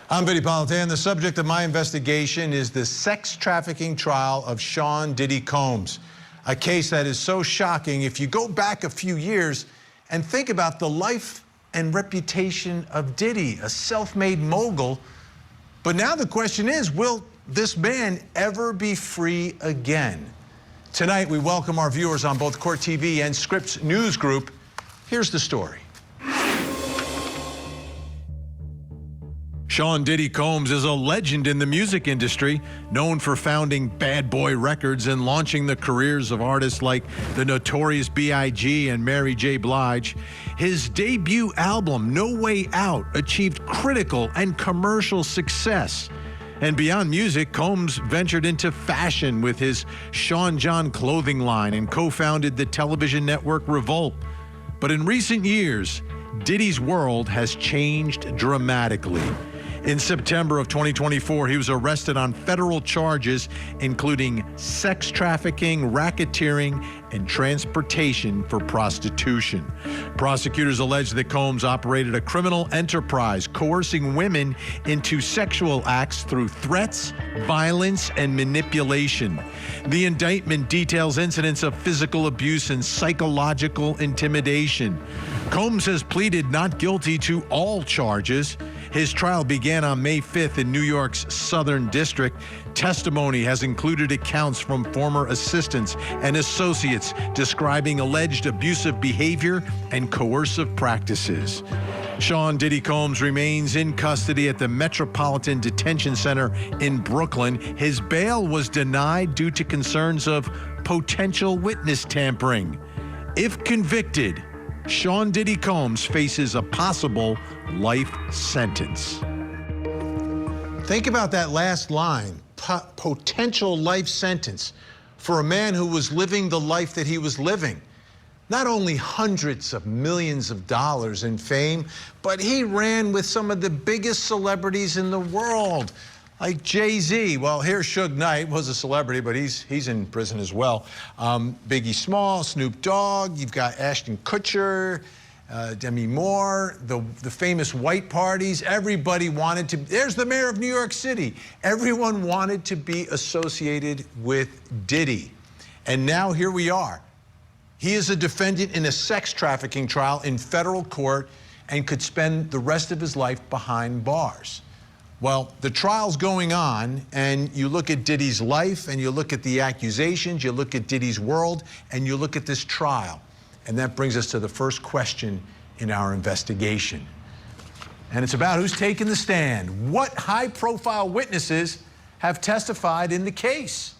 I'm Vinnie Politan. The subject of my investigation is the sex trafficking trial of Sean Diddy Combs, a case that is so shocking if you go back a few years and think about the life and reputation of Diddy, a self-made mogul. But now the question is, will this man ever be free again? Tonight, we welcome our viewers on both Court TV and Scripps News Group. Here's the story. Sean Diddy Combs is a legend in the music industry, known for founding Bad Boy Records and launching the careers of artists like the Notorious B.I.G. and Mary J. Blige. His debut album, No Way Out, achieved critical and commercial success. And beyond music, Combs ventured into fashion with his Sean John clothing line and co-founded the television network Revolt. But in recent years, Diddy's world has changed dramatically. In September of 2024, he was arrested on federal charges, including sex trafficking, racketeering, and transportation for prostitution. Prosecutors allege that Combs operated a criminal enterprise, coercing women into sexual acts through threats, violence, and manipulation. The indictment details incidents of physical abuse and psychological intimidation. Combs has pleaded not guilty to all charges. His trial began on May 5th in New York's Southern District. Testimony has included accounts from former assistants and associates describing alleged abusive behavior and coercive practices. Sean Diddy Combs remains in custody at the Metropolitan Detention Center in Brooklyn. His bail was denied due to concerns of potential witness tampering. If convicted, Sean Diddy Combs faces a possible life sentence. Think about that last line, potential life sentence, for a man who was living the life that he was living. Not only hundreds of millions of dollars in fame, but he ran with some of the biggest celebrities in the world, like Jay-Z. Well, here's Suge Knight, was a celebrity, but he's in prison as well. Biggie Small, Snoop Dogg, you've got Ashton Kutcher, Demi Moore, the famous white parties. Everybody wanted to, there's the mayor of New York City. Everyone wanted to be associated with Diddy. And now here we are. He is a defendant in a sex trafficking trial in federal court and could spend the rest of his life behind bars. Well, the trial's going on, and you look at Diddy's life, and you look at the accusations, you look at Diddy's world, and you look at this trial. And that brings us to the first question in our investigation. And it's about who's taking the stand. What high-profile witnesses have testified in the case?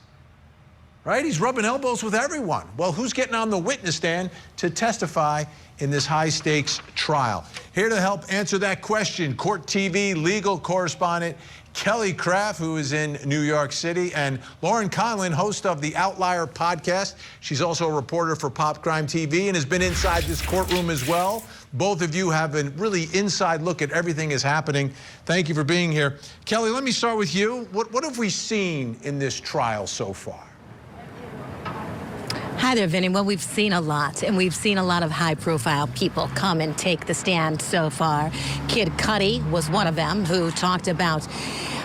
Right? He's rubbing elbows with everyone. Well, who's getting on the witness stand to testify in this high-stakes trial? Here to help answer that question, Court TV legal correspondent Kelly Craft, who is in New York City, and Lauren Conlin, host of the Outlier podcast. She's also a reporter for Pop Crime TV and has been inside this courtroom as well. Both of you have a really inside look at everything that's happening. Thank you for being here. Kelly, let me start with you. What have we seen in this trial so far? Hi there, Vinny. Well, we've seen a lot, and we've seen a lot of high-profile people come and take the stand so far. Kid Cudi was one of them who talked about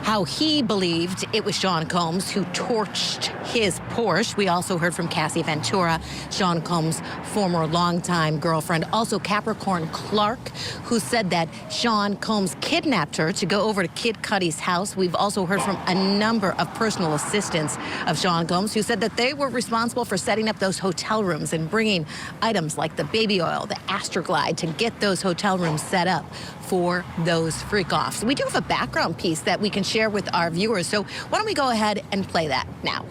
how he believed it was Sean Combs who torched his Porsche. We also heard from Cassie Ventura, Sean Combs' former longtime girlfriend. Also Capricorn Clark, who said that Sean Combs kidnapped her to go over to Kid Cudi's house. We've also heard from a number of personal assistants of Sean Combs who said that they were responsible for setting up those hotel rooms and bringing items like the baby oil, the Astroglide, to get those hotel rooms set up for those freak-offs. We do have a background piece that we can share with our viewers, so why don't we go ahead and play that now.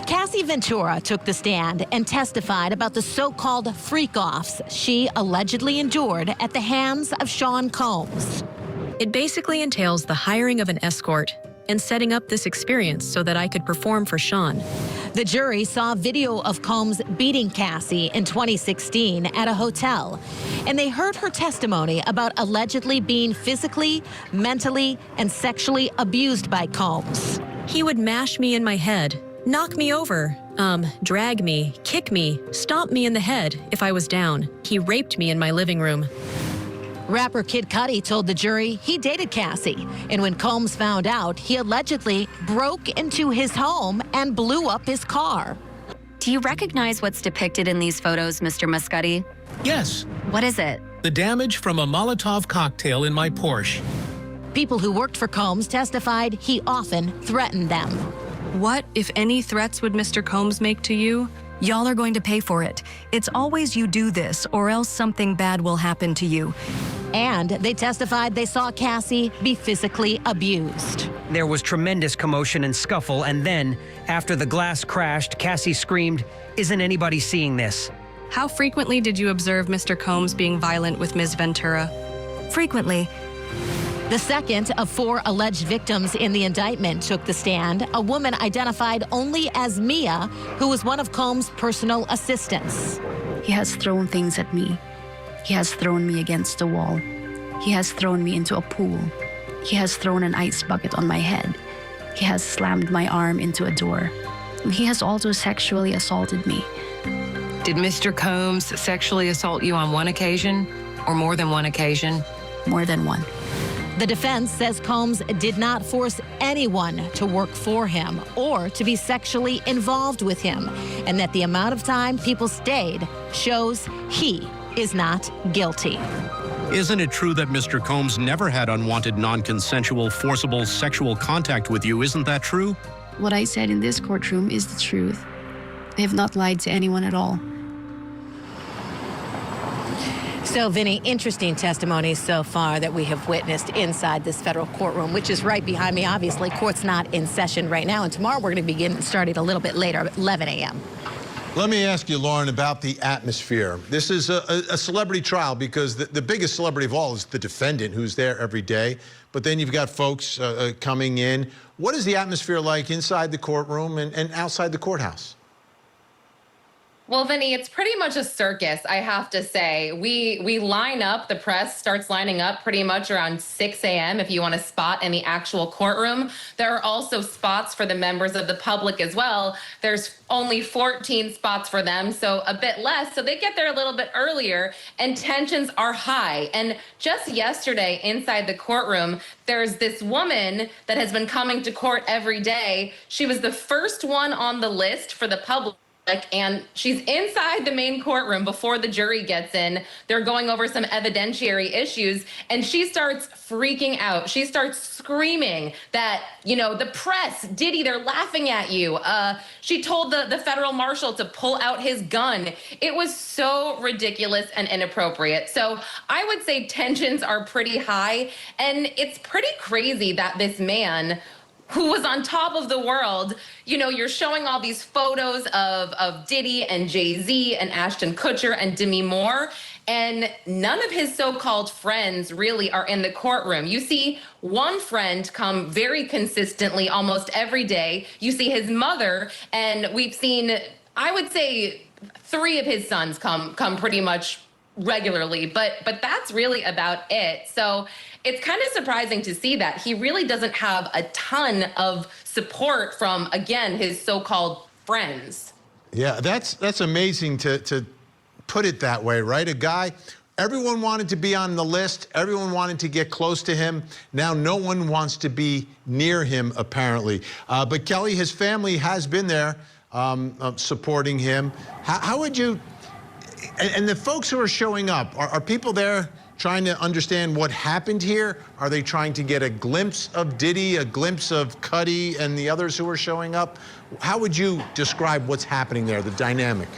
Cassie Ventura took the stand and testified about the so-called freak-offs she allegedly endured at the hands of Sean Combs. It basically entails the hiring of an escort and setting up this experience so that I could perform for Sean. The jury saw video of Combs beating Cassie in 2016 at a hotel, and they heard her testimony about allegedly being physically, mentally, and sexually abused by Combs. He would mash me in my head, knock me over, drag me, kick me, stomp me in the head if I was down. He raped me in my living room. Rapper Kid Cudi told the jury he dated Cassie, and when Combs found out, he allegedly broke into his home and blew up his car. Do you recognize what's depicted in these photos, Mr. Muscati? Yes, What is it? the damage from a Molotov cocktail in my Porsche. People who worked for Combs testified he often threatened them. What, if any, threats would Mr. Combs make to you? Y'all are going to pay for it. It's always you do this, or else something bad will happen to you. And they testified they saw Cassie be physically abused. There was tremendous commotion and scuffle, and then, after the glass crashed, Cassie screamed, "Isn't anybody seeing this?" How frequently did you observe Mr. Combs being violent with Ms. Ventura? Frequently. The second of 4 alleged victims in the indictment took the stand, a woman identified only as Mia, who was one of Combs' personal assistants. He has thrown things at me. He has thrown me against the wall. He has thrown me into a pool. He has thrown an ice bucket on my head. He has slammed my arm into a door. He has also sexually assaulted me. Did Mr. Combs sexually assault you on one occasion or more than one occasion? More than one. The defense says Combs did not force anyone to work for him or to be sexually involved with him, and that the amount of time people stayed shows he is not guilty. Isn't it true that Mr. Combs never had unwanted, non-consensual, forcible sexual contact with you? Isn't that true? What I said in this courtroom is the truth. I have not lied to anyone at all. So, Vinnie, interesting testimonies so far that we have witnessed inside this federal courtroom, which is right behind me. Obviously, court's not in session right now, and tomorrow we're going to begin starting a little bit later, at 11 a.m. Let me ask you, Lauren, about the atmosphere. This is a celebrity trial because the biggest celebrity of all is the defendant, who's there every day. But then you've got folks coming in. What is the atmosphere like inside the courtroom and outside the courthouse? Well, Vinny, it's pretty much a circus, I have to say. We line up, the press starts lining up pretty much around 6 a.m. if you want a spot in the actual courtroom. There are also spots for the members of the public as well. There's only 14 spots for them, so a bit less. So they get there a little bit earlier, and tensions are high. And just yesterday inside the courtroom, there's this woman that has been coming to court every day. She was the first one on the list for the public. And she's inside the main courtroom before the jury gets in. They're going over some evidentiary issues, and she starts freaking out. She starts screaming that, you know, the press, Diddy, they're laughing at you. She told the federal marshal to pull out his gun. It was so ridiculous and inappropriate. So I would say tensions are pretty high, and it's pretty crazy that this man who was on top of the world, you know, you're showing all these photos of Diddy and Jay-Z and Ashton Kutcher and Demi Moore, and none of his so-called friends really are in the courtroom. You see one friend come very consistently almost every day. You see his mother, and we've seen, I would say, 3 of his sons come pretty much regularly, but that's really about it. So it's kind of surprising to see that he really doesn't have a ton of support from, again, his so-called friends. Yeah, that's amazing to put it that way, right? A guy, everyone wanted to be on the list. Everyone wanted to get close to him. Now no one wants to be near him, apparently. But Kelly, his family has been there supporting him. How would you, and the folks who are showing up, are people there trying to understand what happened here? Are they trying to get a glimpse of Diddy, a glimpse of Cudi and the others who are showing up? How would you describe what's happening there, the dynamic?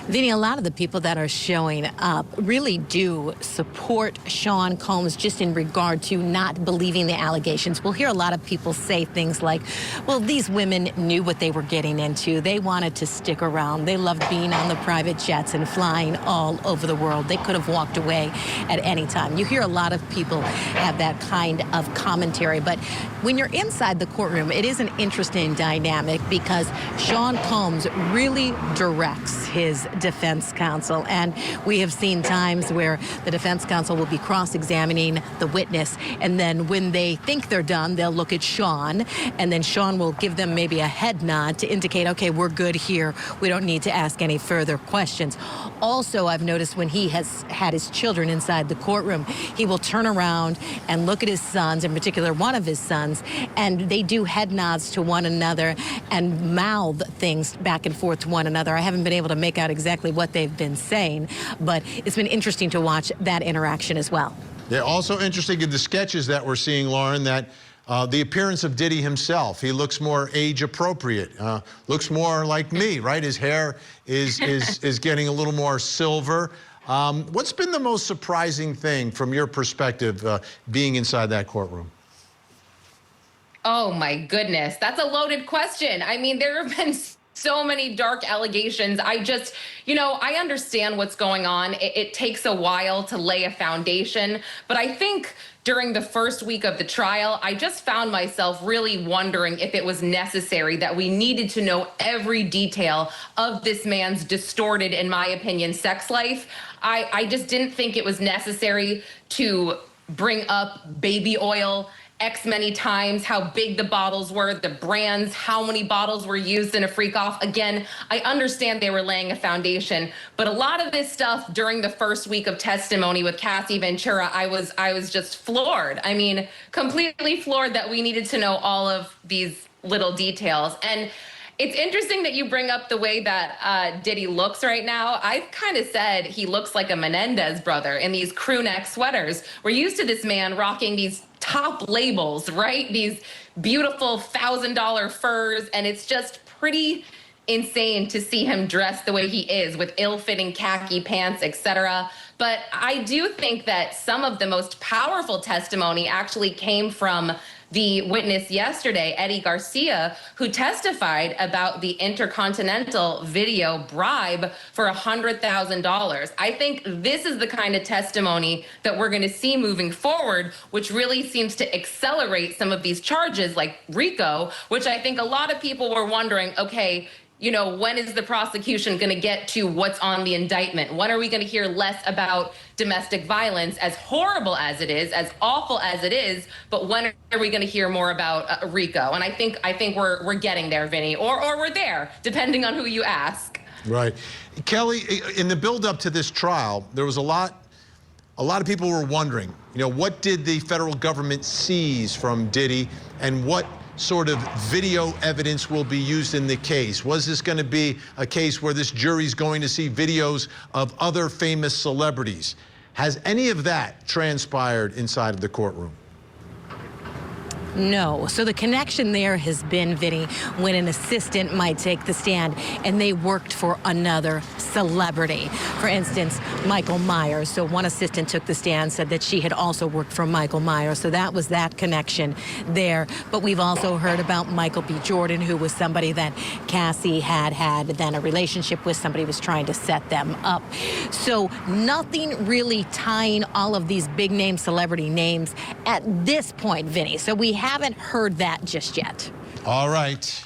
Vinnie, a lot of the people that are showing up really do support Sean Combs just in regard to not believing the allegations. We'll hear a lot of people say things like, well, these women knew what they were getting into. They wanted to stick around. They loved being on the private jets and flying all over the world. They could have walked away at any time. You hear a lot of people have that kind of commentary. But when you're inside the courtroom, it is an interesting dynamic because Sean Combs really directs his defense counsel. And we have seen times where the defense counsel will be cross-examining the witness, and then when they think they're done, they'll look at Sean, and then Sean will give them maybe a head nod to indicate, okay, we're good here. We don't need to ask any further questions. Also, I've noticed when he has had his children inside the courtroom, he will turn around and look at his sons, in particular one of his sons, and they do head nods to one another and mouth things back and forth to one another. I haven't been able to make out exactly what they've been saying, but it's been interesting to watch that interaction as well. Yeah, also interesting in the sketches that we're seeing, Lauren, that the appearance of Diddy himself, he looks more age appropriate, looks more like me, right? His hair is getting a little more silver. What's been the most surprising thing from your perspective being inside that courtroom? Oh my goodness, that's a loaded question. I mean, there have been so many dark allegations. I just, I understand what's going on. It takes a while to lay a foundation, but I think during the first week of the trial, I just found myself really wondering if it was necessary that we needed to know every detail of this man's distorted, in my opinion, sex life. I just didn't think it was necessary to bring up baby oil X many times, how big the bottles were, the brands, how many bottles were used in a freak off. Again, I understand they were laying a foundation, but a lot of this stuff during the first week of testimony with Cassie Ventura, I was just floored. I mean, completely floored that we needed to know all of these little details. And it's interesting that you bring up the way that Diddy looks right now. I've kind of said he looks like a Menendez brother in these crew neck sweaters. We're used to this man rocking these top labels, right? These beautiful $1,000 furs, and it's just pretty insane to see him dressed the way he is with ill-fitting khaki pants, etc. But I do think that some of the most powerful testimony actually came from the witness yesterday, Eddie Garcia, who testified about the Intercontinental video bribe for $100,000. I think this is the kind of testimony that we're going to see moving forward, which really seems to accelerate some of these charges like RICO, which I think a lot of people were wondering, okay, when is the prosecution going to get to what's on the indictment? When are we going to hear less about domestic violence, as horrible as it is, as awful as it is, but when are we going to hear more about RICO? And I think we're getting there, Vinny, or we're there, depending on who you ask. Right. Kelly, in the build-up to this trial, there was a lot of people were wondering, what did the federal government seize from Diddy, and what sort of video evidence will be used in the case? Was this going to be a case where this jury's going to see videos of other famous celebrities? Has any of that transpired inside of the courtroom? No. So the connection there has been, Vinny, when an assistant might take the stand and they worked for another celebrity. For instance, Michael Myers. So one assistant took the stand, said that she had also worked for Michael Myers. So that was that connection there. But we've also heard about Michael B. Jordan, who was somebody that Cassie had then a relationship with, somebody was trying to set them up. So nothing really tying all of these big name celebrity names at this point, Vinny. So we haven't heard that just yet. All right.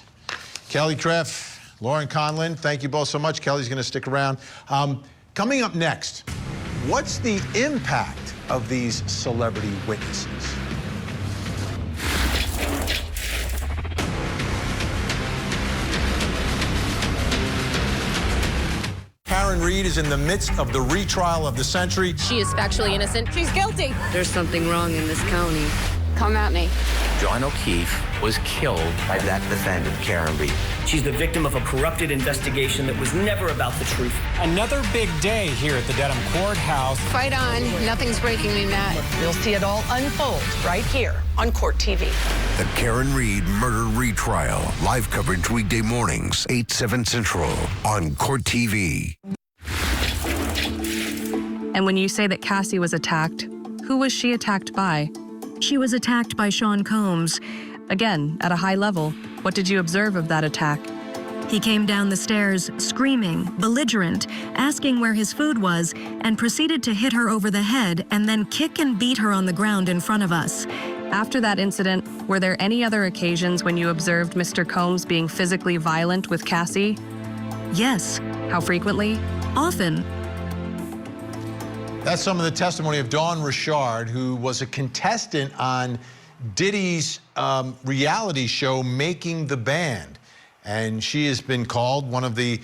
Kelly Treff, Lauren Conlin, thank you both so much. Kelly's going to stick around. Coming up next, what's the impact of these celebrity witnesses? Karen Reed is in the midst of the retrial of the century. She is factually innocent. She's guilty. There's something wrong in this county. Come at me. John O'Keefe was killed by that defendant, Karen Reed. She's the victim of a corrupted investigation that was never about the truth. Another big day here at the Dedham Courthouse. Fight on. Nothing's breaking me, Matt. You'll see it all unfold right here on Court TV. The Karen Reed murder retrial. Live coverage weekday mornings, 8, 7 Central on Court TV. And when you say that Cassie was attacked, who was she attacked by? She was attacked by Sean Combs. Again, at a high level, what did you observe of that attack? He came down the stairs, screaming, belligerent, asking where his food was, and proceeded to hit her over the head and then kick and beat her on the ground in front of us. After that incident, were there any other occasions when you observed Mr. Combs being physically violent with Cassie? Yes. How frequently? Often, That's some of the testimony of Dawn Richard, who was a contestant on Diddy's reality show, Making the Band. And she has been called one of the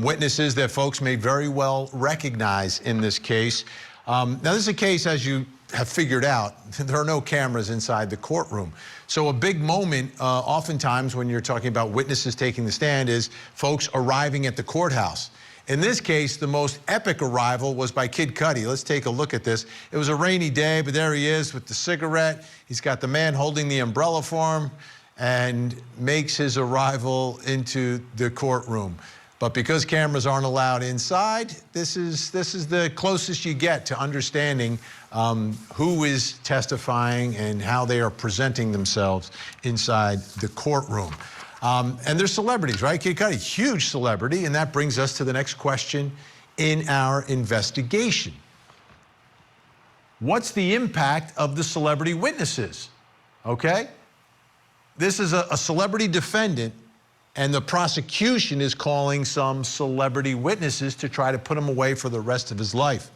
witnesses that folks may very well recognize in this case. Now, this is a case, as you have figured out, there are no cameras inside the courtroom. So a big moment, oftentimes when you're talking about witnesses taking the stand, is folks arriving at the courthouse. In this case, the most epic arrival was by Kid Cudi. Let's take a look at this. It was a rainy day, but there he is with the cigarette. He's got the man holding the umbrella for him and makes his arrival into the courtroom. But because cameras aren't allowed inside, this is the closest you get to understanding who is testifying and how they are presenting themselves inside the courtroom. And they're celebrities, right? Kid Cudi, huge celebrity, and that brings us to the next question in our investigation. What's the impact of the celebrity witnesses? Okay? This is a celebrity defendant, and the prosecution is calling some celebrity witnesses to try to put him away for the rest of his life.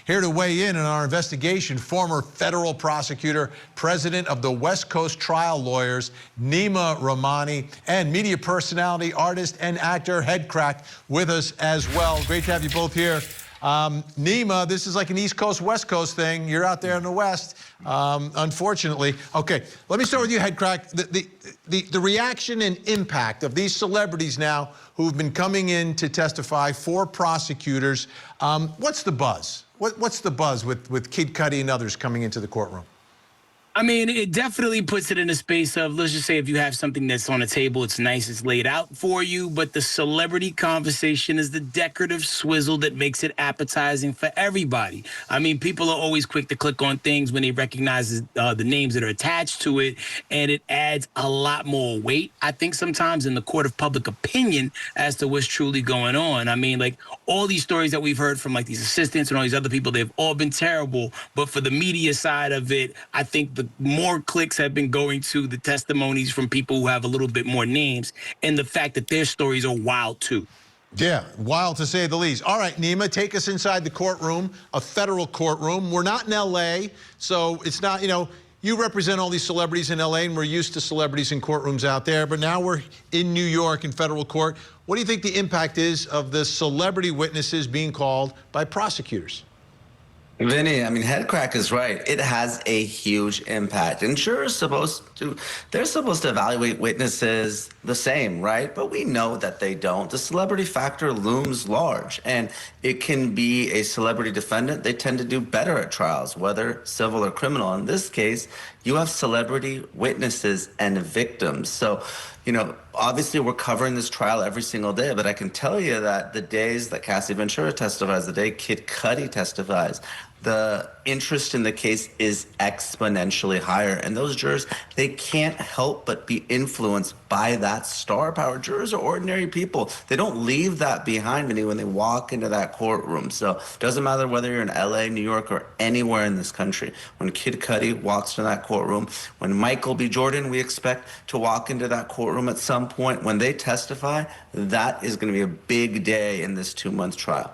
Here to weigh in on our investigation, former federal prosecutor, president of the West Coast Trial Lawyers, Nima Rahmani, and media personality, artist, and actor, Headcrack, with us as well. Great to have you both here. Nima, this is like an East Coast, West Coast thing. You're out there in the West, unfortunately. Okay, let me start with you, Headcrack. The reaction and impact of these celebrities now who've been coming in to testify for prosecutors, what's the buzz? What's the buzz with Kid Cudi and others coming into the courtroom? I mean, it definitely puts it in a space of, let's just say if you have something that's on the table, it's nice, it's laid out for you, but the celebrity conversation is the decorative swizzle that makes it appetizing for everybody. I mean, people are always quick to click on things when they recognize the names that are attached to it, and it adds a lot more weight, I think, sometimes in the court of public opinion as to what's truly going on. I mean, like, all these stories that we've heard from, like, these assistants and all these other people, they've all been terrible, but for the media side of it, I think the more clicks have been going to the testimonies from people who have a little bit more names, and the fact that their stories are wild too. Yeah, wild to say the least. All right, Nima, take us inside the courtroom, a federal courtroom. We're not in L.A., so it's not, you know, you represent all these celebrities in L.A., and we're used to celebrities in courtrooms out there, but now we're in New York in federal court. What do you think the impact is of the celebrity witnesses being called by prosecutors? Vinny, I mean, Headcrack is right. It has a huge impact. And jurors they're supposed to evaluate witnesses the same, right? But we know that they don't. The celebrity factor looms large, and it can be a celebrity defendant. They tend to do better at trials, whether civil or criminal. In this case, you have celebrity witnesses and victims. So, you know, obviously we're covering this trial every single day, but I can tell you that the days that Cassie Ventura testifies, the day Kid Cudi testifies, the interest in the case is exponentially higher. And those jurors, they can't help but be influenced by that star power. Jurors are ordinary people. They don't leave that behind when they walk into that courtroom. So it doesn't matter whether you're in LA, New York, or anywhere in this country. When Kid Cudi walks into that courtroom, when Michael B. Jordan, we expect to walk into that courtroom at some point, when they testify, that is going to be a big day in this 2-month trial.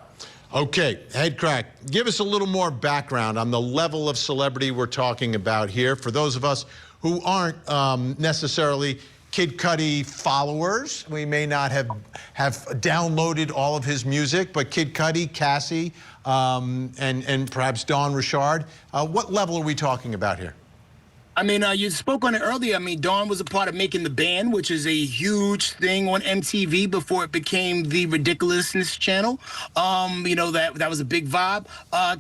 Okay, Headcrack, give us a little more background on the level of celebrity we're talking about here. For those of us who aren't necessarily Kid Cudi followers, we may not have downloaded all of his music, but Kid Cudi, Cassie, and perhaps Dawn Richard, what level are we talking about here? I mean, you spoke on it earlier. I mean, Dawn was a part of Making the Band, which is a huge thing on MTV before it became the Ridiculousness channel. You know, that was a big vibe.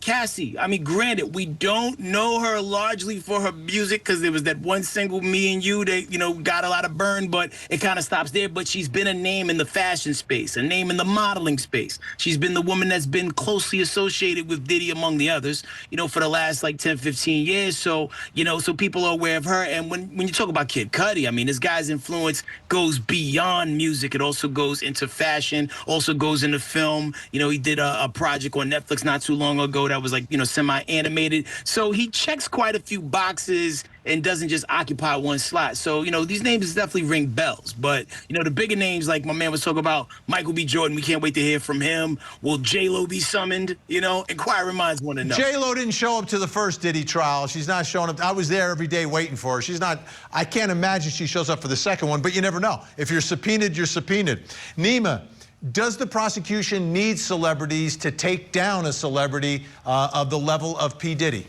Cassie, I mean, granted, we don't know her largely for her music because there was that one single, Me and You, that, you know, got a lot of burn, but it kind of stops there. But she's been a name in the fashion space, a name in the modeling space. She's been the woman that's been closely associated with Diddy, among the others, you know, for the last, like, 10, 15 years. So, you know, so people are aware of her. And when you talk about Kid Cudi, I mean, this guy's influence goes beyond music. It also goes into fashion, also goes into film. You know, he did a project on Netflix not too long ago that was, like, you know, semi-animated. So he checks quite a few boxes and doesn't just occupy one slot. So, these names definitely ring bells. But, the bigger names, like my man was talking about, Michael B. Jordan, we can't wait to hear from him. Will J-Lo be summoned? Inquiring minds want to know. J-Lo didn't show up to the first Diddy trial. She's not showing up. I was there every day waiting for her. I can't imagine she shows up for the second one, but you never know. If you're subpoenaed, you're subpoenaed. Nima, does the prosecution need celebrities to take down a celebrity of the level of P. Diddy?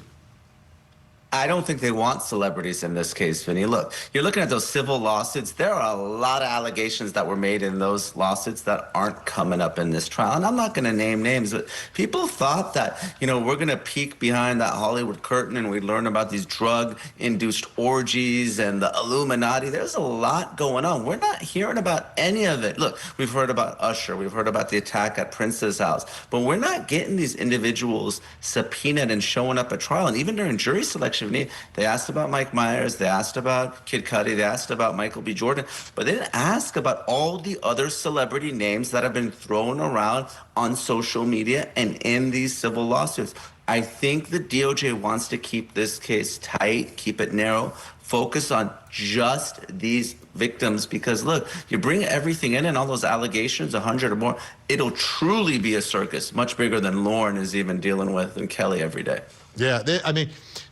I don't think they want celebrities in this case, Vinny. Look, you're looking at those civil lawsuits. There are a lot of allegations that were made in those lawsuits that aren't coming up in this trial. And I'm not going to name names, but people thought that, we're going to peek behind that Hollywood curtain and we learn about these drug-induced orgies and the Illuminati. There's a lot going on. We're not hearing about any of it. Look, we've heard about Usher. We've heard about the attack at Prince's house. But we're not getting these individuals subpoenaed and showing up at trial. And even during jury selection, they asked about Mike Myers, they asked about Kid Cudi, they asked about Michael B. Jordan, but they didn't ask about all the other celebrity names that have been thrown around on social media and in these civil lawsuits. I think the DOJ wants to keep this case tight, keep it narrow, focus on just these victims, because look, you bring everything in and all those allegations, 100 or more, it'll truly be a circus, much bigger than Lauren is even dealing with and Kelly every day. Yeah,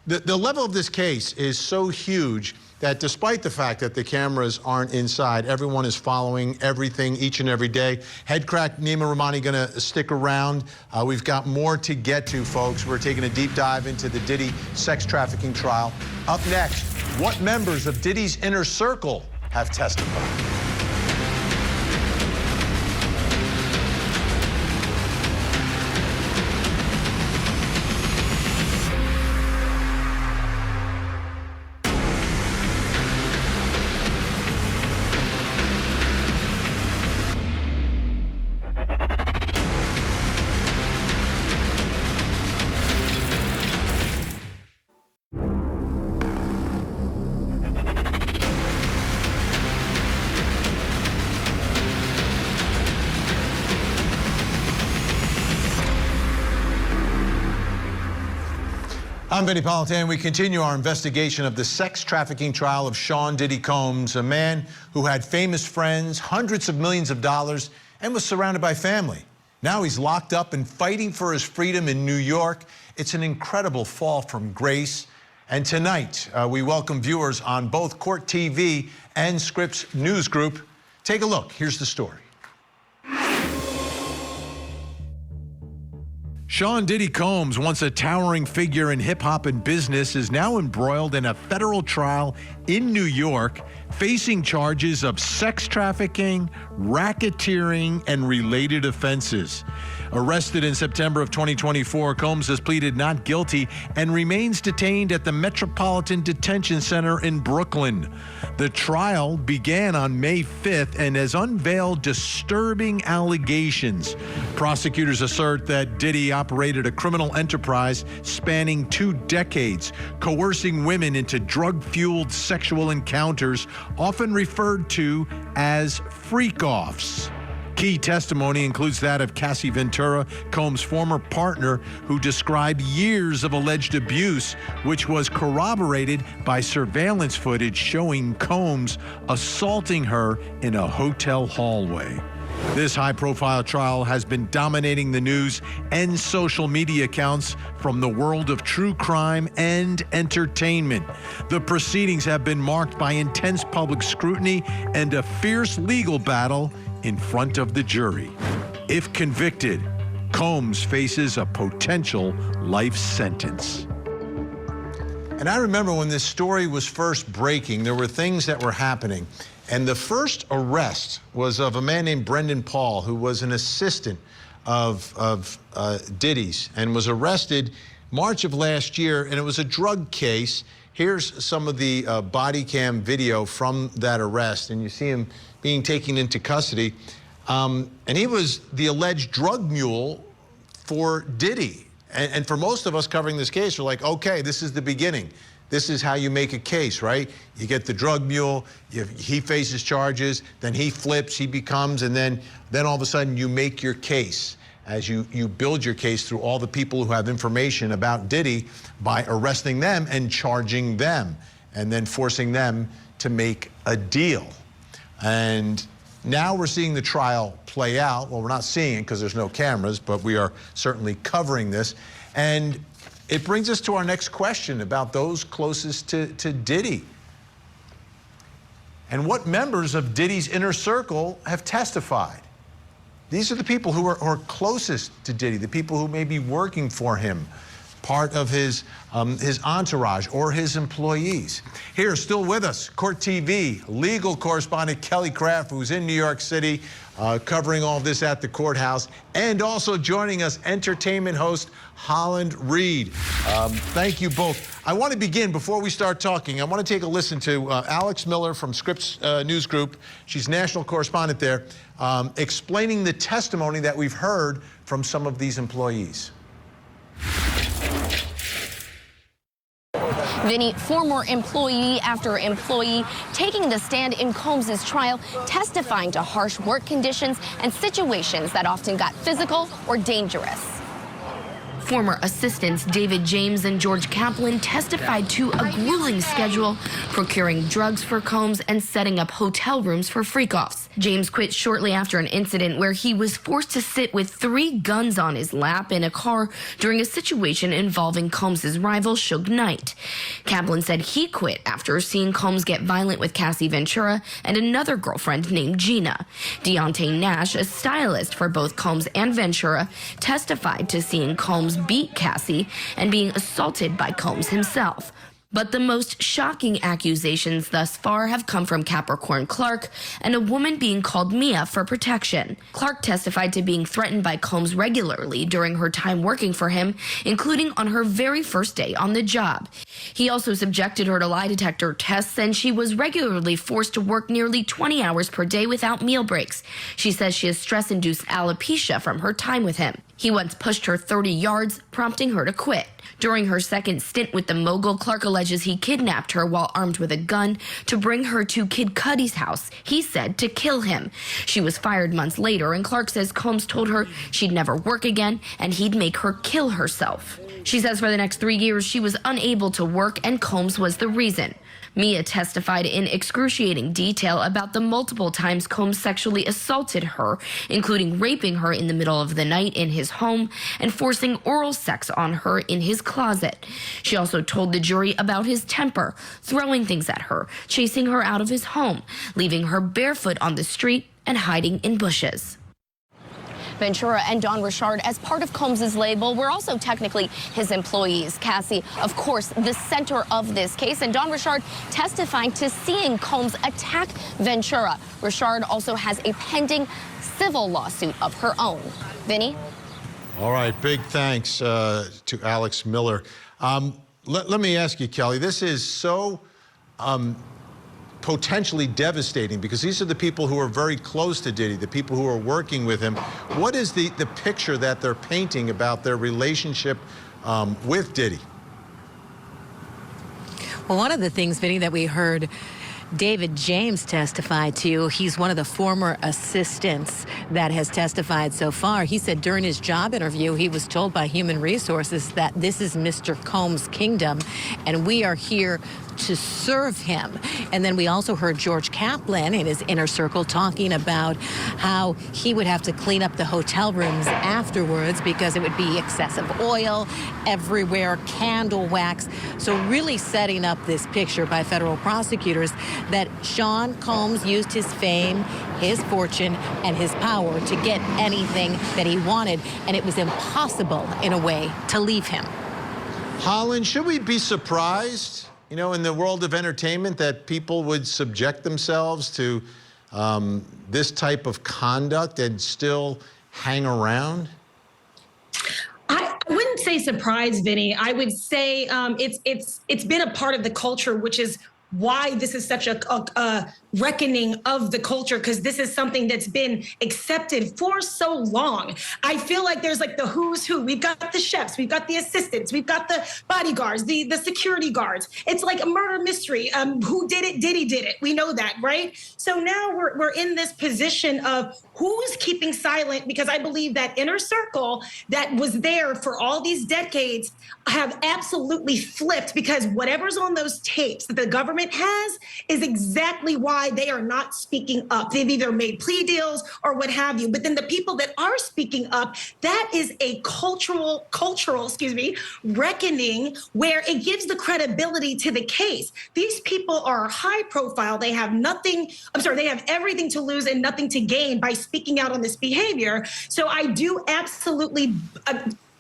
the level of this case is so huge that despite the fact that the cameras aren't inside, everyone is following everything each and every day. Head crack Nima Rahmani going to stick around. We've got more to get to, folks. We're taking a deep dive into the Diddy sex trafficking trial. Up next, what members of Diddy's inner circle have testified? I'm Vinnie Politan. We continue our investigation of the sex trafficking trial of Sean Diddy Combs, a man who had famous friends, hundreds of millions of dollars, and was surrounded by family. Now he's locked up and fighting for his freedom in New York. It's an incredible fall from grace. And tonight, we welcome viewers on both Court TV and Scripps News Group. Take a look. Here's the story. Sean Diddy Combs, once a towering figure in hip-hop and business, is now embroiled in a federal trial in New York, facing charges of sex trafficking, racketeering, and related offenses. Arrested in September of 2024, Combs has pleaded not guilty and remains detained at the Metropolitan Detention Center in Brooklyn. The trial began on May 5th and has unveiled disturbing allegations. Prosecutors assert that Diddy operated a criminal enterprise spanning 2 decades, coercing women into drug-fueled sexual encounters, often referred to as freak-offs. Key testimony includes that of Cassie Ventura, Combs' former partner, who described years of alleged abuse, which was corroborated by surveillance footage showing Combs assaulting her in a hotel hallway. This high-profile trial has been dominating the news and social media accounts from the world of true crime and entertainment. The proceedings have been marked by intense public scrutiny and a fierce legal battle in front of the jury. If convicted, Combs faces a potential life sentence. And I remember when this story was first breaking, there were things that were happening. And the first arrest was of a man named Brendan Paul, who was an assistant of Diddy's, and was arrested March of last year, and it was a drug case. Here's some of the body cam video from that arrest, and you see him being taken into custody. And he was the alleged drug mule for Diddy. And for most of us covering this case, we're like, okay, this is the beginning. This is how you make a case, right? You get the drug mule, he faces charges, then he flips, he becomes, and then all of a sudden you make your case as you build your case through all the people who have information about Diddy by arresting them and charging them. and then forcing them to make a deal. And now we're seeing the trial play out. Well, we're not seeing it because there's no cameras, but we are certainly covering this. And it brings us to our next question about those closest to Diddy. And what members of Diddy's inner circle have testified? These are the people who are closest to Diddy, the people who may be working for him, part of his entourage or his employees. Here, still with us, Court TV legal correspondent Kelly Craft, who's in New York City, covering all this at the courthouse, and also joining us, entertainment host Holland Reed. Thank you both. I want to begin, before we start talking, I want to take a listen to Alex Miller from Scripps News Group. She's national correspondent there, explaining the testimony that we've heard from some of these employees. Vinnie, former employee after employee, taking the stand in Combs's trial, testifying to harsh work conditions and situations that often got physical or dangerous. Former assistants David James and George Kaplan testified to a grueling schedule, procuring drugs for Combs and setting up hotel rooms for freak-offs. James quit shortly after an incident where he was forced to sit with 3 guns on his lap in a car during a situation involving Combs's rival Suge Knight. Kaplan said he quit after seeing Combs get violent with Cassie Ventura and another girlfriend named Gina. Deontay Nash, a stylist for both Combs and Ventura, testified to seeing Combs beat Cassie and being assaulted by Combs himself. But the most shocking accusations thus far have come from Capricorn Clark and a woman being called Mia for protection. Clark testified to being threatened by Combs regularly during her time working for him, including on her very first day on the job. He also subjected her to lie detector tests, and she was regularly forced to work nearly 20 hours per day without meal breaks. She says she has stress-induced alopecia from her time with him. He once pushed her 30 yards, prompting her to quit. During her second stint with the mogul, Clark alleges he kidnapped her while armed with a gun to bring her to Kid Cudi's house, he said, to kill him. She was fired months later, and Clark says Combs told her she'd never work again and he'd make her kill herself. She says for the next 3 years she was unable to work and Combs was the reason. Mia testified in excruciating detail about the multiple times Combs sexually assaulted her, including raping her in the middle of the night in his home and forcing oral sex on her in his closet. She also told the jury about his temper, throwing things at her, chasing her out of his home, leaving her barefoot on the street, and hiding in bushes. Ventura and Don Richard, as part of Combs's label, were also technically his employees. Cassie, of course, the center of this case, and Don Richard testifying to seeing Combs attack Ventura. Richard also has a pending civil lawsuit of her own. Vinnie? All right, big thanks to Alex Miller. Let me ask you, Kelly, this is so potentially devastating because these are the people who are very close to Diddy, the people who are working with him. What is the picture that they're painting about their relationship with Diddy? Well, one of the things, Vinny, that we heard David James testified to, he's one of the former assistants that has testified so far. He said during his job interview, he was told by Human Resources that this is Mr. Combs' kingdom, and we are here to serve him. And then we also heard George Kaplan in his inner circle talking about how he would have to clean up the hotel rooms afterwards because it would be excessive oil everywhere, candle wax. So really setting up this picture by federal prosecutors that Sean Combs used his fame, his fortune, and his power to get anything that he wanted. And it was impossible, in a way, to leave him. Holland, should we be surprised, you know, in the world of entertainment that people would subject themselves to this type of conduct and still hang around? I wouldn't say surprised, Vinny. I would say it's been a part of the culture, which is why this is such a reckoning of the culture, because this is something that's been accepted for so long. I feel like there's like the who's who. We've got the chefs, we've got the assistants, we've got the bodyguards, the security guards. It's like a murder mystery. Who did it? Diddy did it. We know that, right? So now we're in this position of who's keeping silent, because I believe that inner circle that was there for all these decades have absolutely flipped, because whatever's on those tapes that the government has is exactly why they are not speaking up. They've either made plea deals or what have you. But then the people that are speaking up, that is a cultural, reckoning where it gives the credibility to the case. These people are high profile. They have they have everything to lose and nothing to gain by speaking out on this behavior. So I do absolutely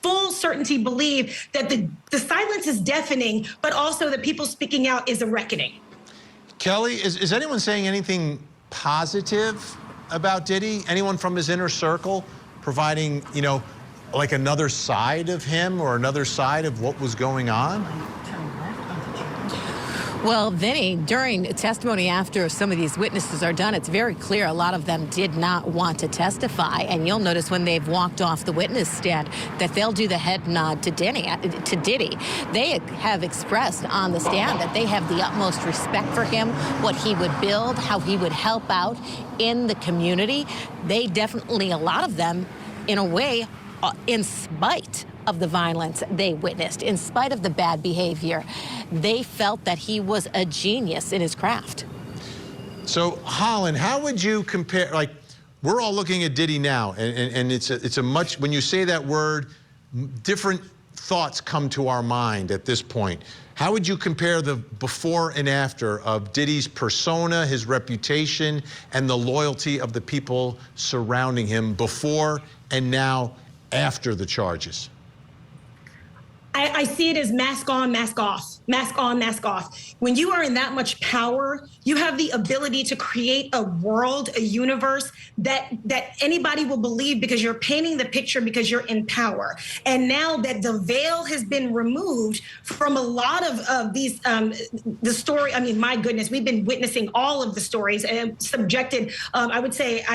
full certainty believe that the silence is deafening, but also the people speaking out is a reckoning. Kelly, is anyone saying anything positive about Diddy? Anyone from his inner circle providing, like another side of him or another side of what was going on? Well, Vinnie, during testimony after some of these witnesses are done, it's very clear a lot of them did not want to testify. And you'll notice when they've walked off the witness stand that they'll do the head nod to Diddy. They have expressed on the stand that they have the utmost respect for him, what he would build, how he would help out in the community. They definitely, a lot of them, in a way, in spite of the violence they witnessed, in spite of the bad behavior, they felt that he was a genius in his craft. So, Holland, how would you compare, like, we're all looking at Diddy now, and it's a much, when you say that word, different thoughts come to our mind at this point. How would you compare the before and after of Diddy's persona, his reputation, and the loyalty of the people surrounding him before and now after the charges? I see it as mask on, mask off, mask on, mask off. When you are in that much power, you have the ability to create a world, a universe that anybody will believe, because you're painting the picture because you're in power. And now that the veil has been removed from a lot of these, the story, I mean, my goodness, we've been witnessing all of the stories and subjected, I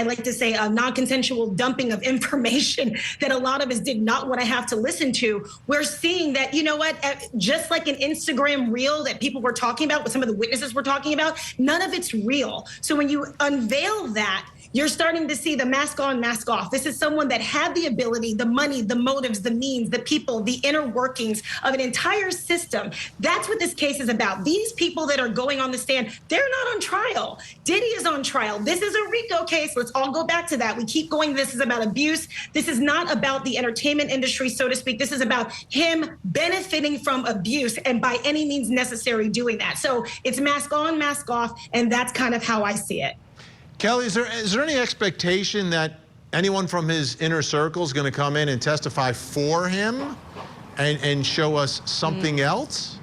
like to say a non-consensual dumping of information that a lot of us did not want to have to listen to. We're seeing that, you know what, just like an Instagram reel that people were talking about, what some of the witnesses were talking about, none of it's real. So when you unveil that, you're starting to see the mask on, mask off. This is someone that had the ability, the money, the motives, the means, the people, the inner workings of an entire system. That's what this case is about. These people that are going on the stand, they're not on trial. Diddy is on trial. This is a RICO case. Let's all go back to that. We keep going. This is about abuse. This is not about the entertainment industry, so to speak. This is about him benefiting from abuse and by any means necessary doing that. So it's mask on, mask off, and that's kind of how I see it. Kelly, is there any expectation that anyone from his inner circle is going to come in and testify for him and show us something else?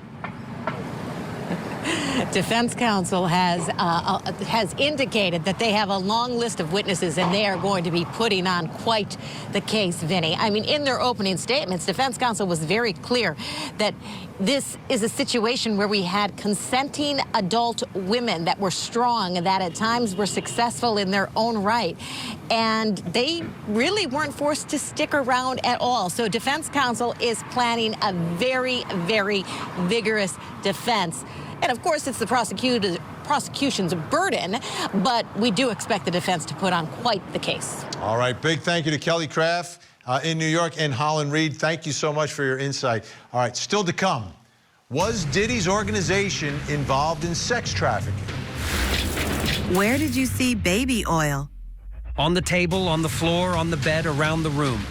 Defense counsel has indicated that they have a long list of witnesses and they are going to be putting on quite the case, Vinnie. I mean, in their opening statements, defense counsel was very clear that this is a situation where we had consenting adult women that were strong, that at times were successful in their own right, and they really weren't forced to stick around at all. So defense counsel is planning a very, very vigorous defense. And of course, it's the prosecution's burden, but we do expect the defense to put on quite the case. All right, big thank you to Kelly Craft in New York and Holland Reed. Thank you so much for your insight. All right, still to come. Was Diddy's organization involved in sex trafficking? Where did you see baby oil? On the table, on the floor, on the bed, around the room.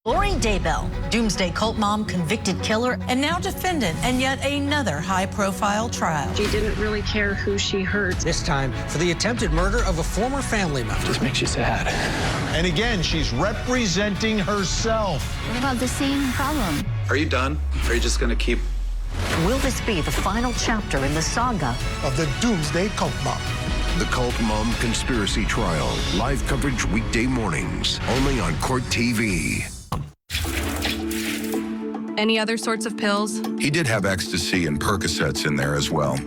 Lori Daybell, doomsday cult mom, convicted killer, and now defendant in yet another high-profile trial. She didn't really care who she hurt. This time for the attempted murder of a former family member. Just makes you sad. And again, she's representing herself. What about the same problem? Are you done? Or are you just going to keep... Will this be the final chapter in the saga of the doomsday cult mom? The Cult Mom Conspiracy Trial. Live coverage weekday mornings, only on Court TV. Any other sorts of pills? He did have ecstasy and Percocets in there as well.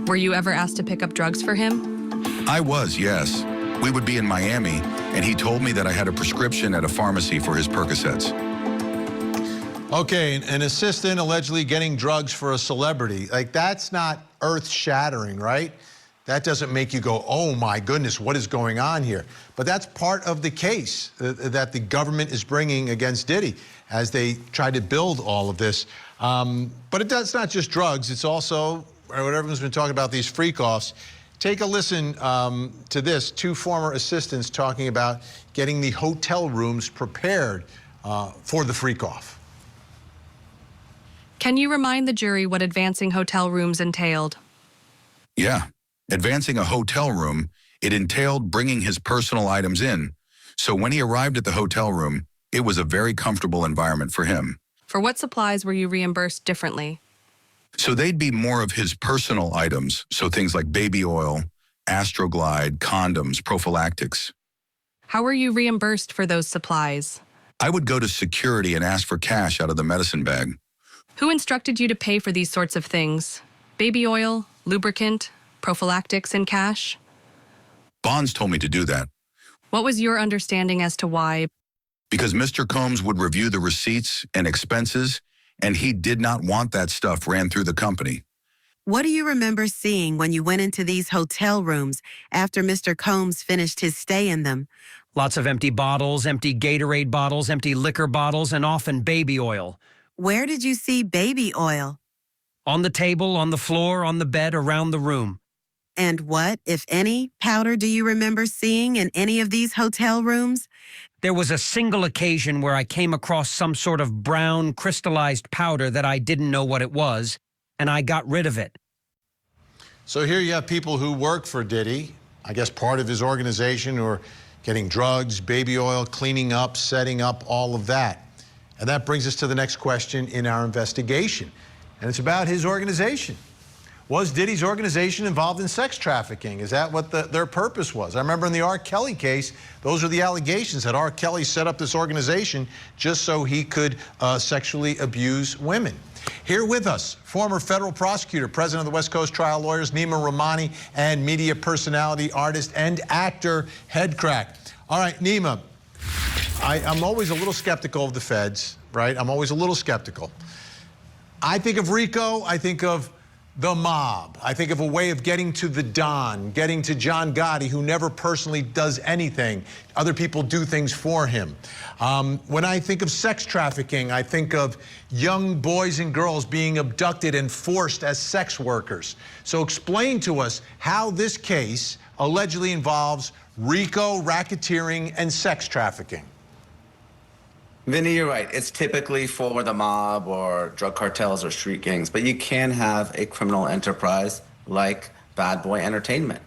Were you ever asked to pick up drugs for him? I was, yes. We would be in Miami, and he told me that I had a prescription at a pharmacy for his Percocets. Okay, an assistant allegedly getting drugs for a celebrity. Like, that's not earth-shattering, right? That doesn't make you go, oh my goodness, what is going on here? But that's part of the case that the government is bringing against Diddy as they try to build all of this. But it's not just drugs, it's also what everyone's been talking about, these freak-offs. Take a listen to this. Two former assistants talking about getting the hotel rooms prepared for the freak-off. Can you remind the jury what advancing hotel rooms entailed? Yeah. Advancing a hotel room, it entailed bringing his personal items in. So when he arrived at the hotel room, it was a very comfortable environment for him. For what supplies were you reimbursed differently? So they'd be more of his personal items, so things like baby oil, Astroglide, condoms, prophylactics. How were you reimbursed for those supplies? I would go to security and ask for cash out of the medicine bag. Who instructed you to pay for these sorts of things? Baby oil, lubricant, prophylactics in cash? Bonds told me to do that. What was your understanding as to why? Because Mr. Combs would review the receipts and expenses, and he did not want that stuff ran through the company. What do you remember seeing when you went into these hotel rooms after Mr. Combs finished his stay in them? Lots of empty bottles, empty Gatorade bottles, empty liquor bottles, and often baby oil. Where did you see baby oil? On the table, on the floor, on the bed, around the room. And what, if any, powder do you remember seeing in any of these hotel rooms? There was a single occasion where I came across some sort of brown, crystallized powder that I didn't know what it was, and I got rid of it. So here you have people who work for Diddy, I guess part of his organization, who are getting drugs, baby oil, cleaning up, setting up, all of that. And that brings us to the next question in our investigation. And it's about his organization. Was Diddy's organization involved in sex trafficking? Is that what their purpose was? I remember in the R. Kelly case, those are the allegations that R. Kelly set up this organization just so he could sexually abuse women. Here with us, former federal prosecutor, president of the West Coast Trial Lawyers, Nima Rahmani, and media personality, artist, and actor, Headcrack. All right, Nima, I'm always a little skeptical of the feds, right? I'm always a little skeptical. I think of RICO, I think of the mob. I think of a way of getting to the Don, getting to John Gotti, who never personally does anything. Other people do things for him. When I think of sex trafficking, I think of young boys and girls being abducted and forced as sex workers. So explain to us how this case allegedly involves RICO, racketeering, and sex trafficking. Vinny, you're right. It's typically for the mob or drug cartels or street gangs, but you can have a criminal enterprise like Bad Boy Entertainment.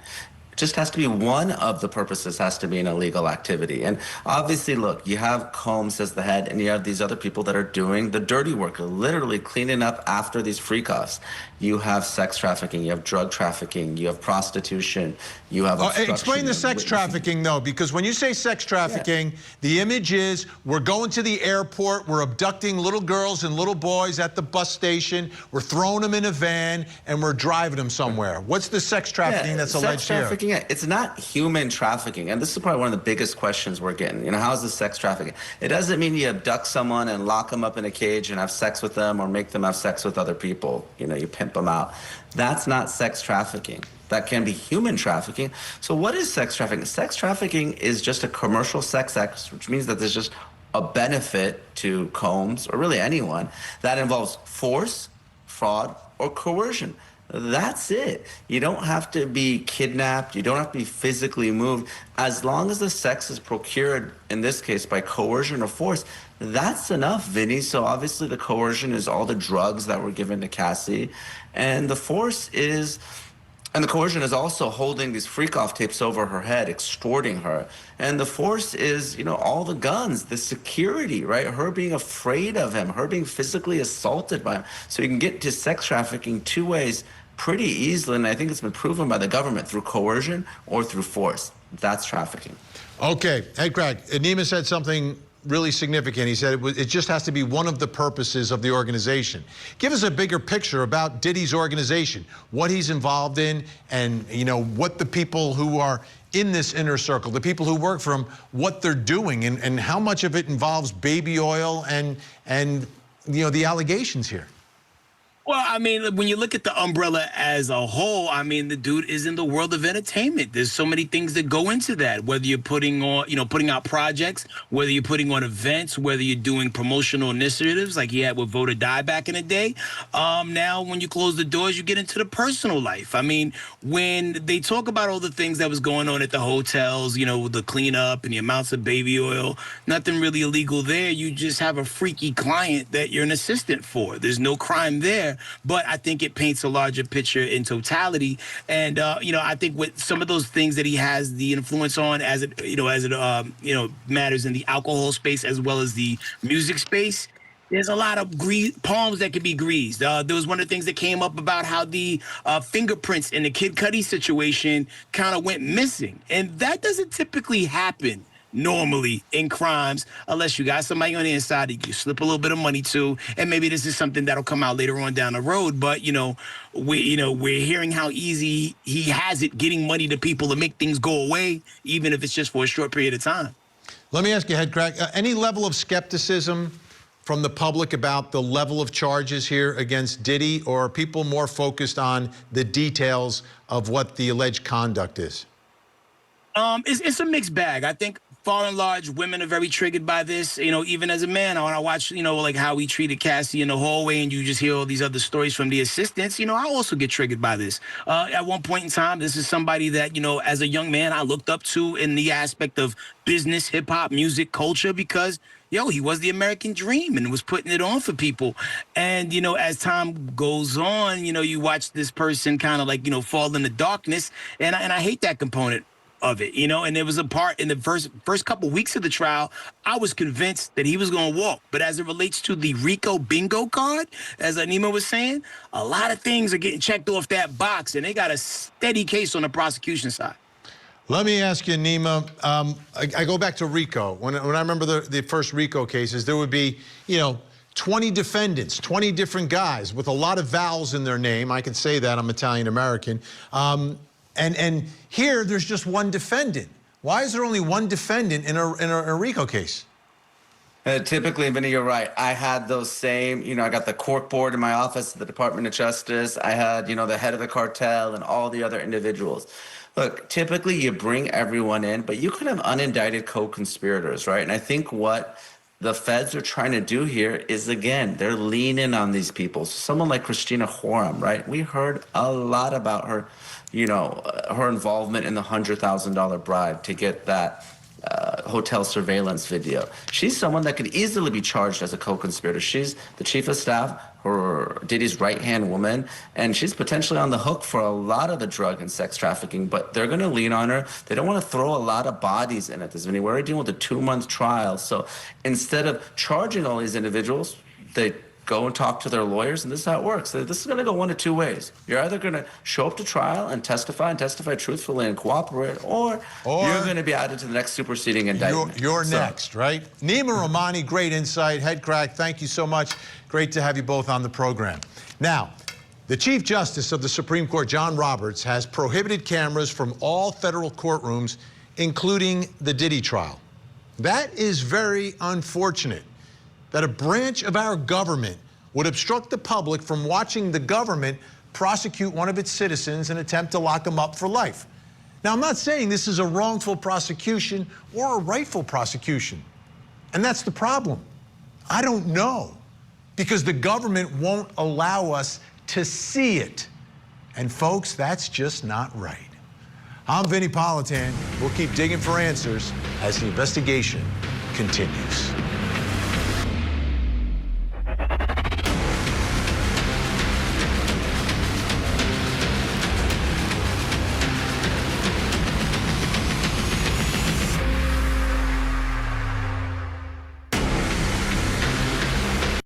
It just has to be one of the purposes has to be an illegal activity. And obviously, look, you have Combs as the head, and you have these other people that are doing the dirty work, literally cleaning up after these freak-offs. You have sex trafficking, you have drug trafficking, you have prostitution, you have explain the sex trafficking, though, because when you say sex trafficking, the image is we're going to the airport, we're abducting little girls and little boys at the bus station, we're throwing them in a van, and we're driving them somewhere. What's the sex trafficking that's alleged here? Sex trafficking, it's not human trafficking, and this is probably one of the biggest questions we're getting. You know, how is this sex trafficking? It doesn't mean you abduct someone and lock them up in a cage and have sex with them or make them have sex with other people. You know, you pimp them out. That's not sex trafficking. That can be human trafficking. So what is sex trafficking? Sex trafficking is just a commercial sex act, which means that there's just a benefit to Combs, or really anyone, that involves force, fraud, or coercion. That's it. You don't have to be kidnapped. You don't have to be physically moved. As long as the sex is procured, in this case, by coercion or force, that's enough, Vinny. So obviously the coercion is all the drugs that were given to Cassie. And the force is, and the coercion is also holding these freak-off tapes over her head, extorting her. And the force is, you know, all the guns, the security, right? Her being afraid of him, her being physically assaulted by him. So you can get to sex trafficking two ways pretty easily, and I think it's been proven by the government through coercion or through force. That's trafficking. Okay, hey, Craig, Nima said something really significant. He said it just has to be one of the purposes of the organization. Give us a bigger picture about Diddy's organization, what he's involved in, and what the people who are in this inner circle, the people who work for him, what they're doing, and how much of it involves baby oil and the allegations here. Well, I mean, when you look at the umbrella as a whole, I mean, the dude is in the world of entertainment. There's so many things that go into that, whether you're putting out projects, whether you're putting on events, whether you're doing promotional initiatives like he had with Vote or Die back in the day. Now, when you close the doors, you get into the personal life. I mean, when they talk about all the things that was going on at the hotels, with the cleanup and the amounts of baby oil, nothing really illegal there. You just have a freaky client that you're an assistant for. There's no crime there. But I think it paints a larger picture in totality. And, I think with some of those things that he has the influence on as it matters in the alcohol space as well as the music space, there's a lot of palms that can be greased. There was one of the things that came up about how the fingerprints in the Kid Cudi situation kind of went missing. And that doesn't typically happen normally in crimes, unless you got somebody on the inside that you slip a little bit of money to, and maybe this is something that'll come out later on down the road. But we're hearing how easy he has it getting money to people to make things go away, even if it's just for a short period of time. Let me ask you, Headcrack, any level of skepticism from the public about the level of charges here against Diddy, or are people more focused on the details of what the alleged conduct is? It's a mixed bag. I think, far and large, women are very triggered by this. Even as a man, when I watch, like how he treated Cassie in the hallway, and you just hear all these other stories from the assistants, I also get triggered by this. At one point in time, this is somebody that, as a young man, I looked up to in the aspect of business, hip hop, music, culture, because he was the American dream and was putting it on for people. And, as time goes on, you watch this person kind of fall into darkness. And I hate that component of it, and there was a part in the first couple weeks of the trial, I was convinced that he was going to walk. But as it relates to the RICO bingo card, as Anima was saying, a lot of things are getting checked off that box, and they got a steady case on the prosecution side. Let me ask you, Nima, I go back to RICO. When I remember the first RICO cases, there would be, 20 defendants, 20 different guys with a lot of vowels in their name. I can say that, I'm Italian-American. And here, there's just one defendant. Why is there only one defendant in a RICO case? Typically, Vinny, you're right. I had those same, I got the cork board in my office at the Department of Justice. I had, the head of the cartel and all the other individuals. Look, typically you bring everyone in, but you could have unindicted co-conspirators, right? And I think what the feds are trying to do here is, again, they're leaning on these people. Someone like Christina Joram, right? We heard a lot about her, her involvement in the $100,000 bribe to get that hotel surveillance video. She's someone that could easily be charged as a co-conspirator. She's the chief of staff, Diddy's right-hand woman, and she's potentially on the hook for a lot of the drug and sex trafficking, but they're going to lean on her. They don't want to throw a lot of bodies in at this. We're already dealing with a 2-month trial, so instead of charging all these individuals, they go and talk to their lawyers, and this is how it works. This is going to go one of two ways. You're either going to show up to trial and testify truthfully and cooperate, or you're going to be added to the next superseding indictment. You're next, right? Nima Rahmani, great insight. Headcrack, thank you so much. Great to have you both on the program. Now, the Chief Justice of the Supreme Court, John Roberts, has prohibited cameras from all federal courtrooms, including the Diddy trial. That is very unfortunate, that a branch of our government would obstruct the public from watching the government prosecute one of its citizens and attempt to lock him up for life. Now, I'm not saying this is a wrongful prosecution or a rightful prosecution. And that's the problem. I don't know, because the government won't allow us to see it. And folks, that's just not right. I'm Vinnie Politan. We'll keep digging for answers as the investigation continues.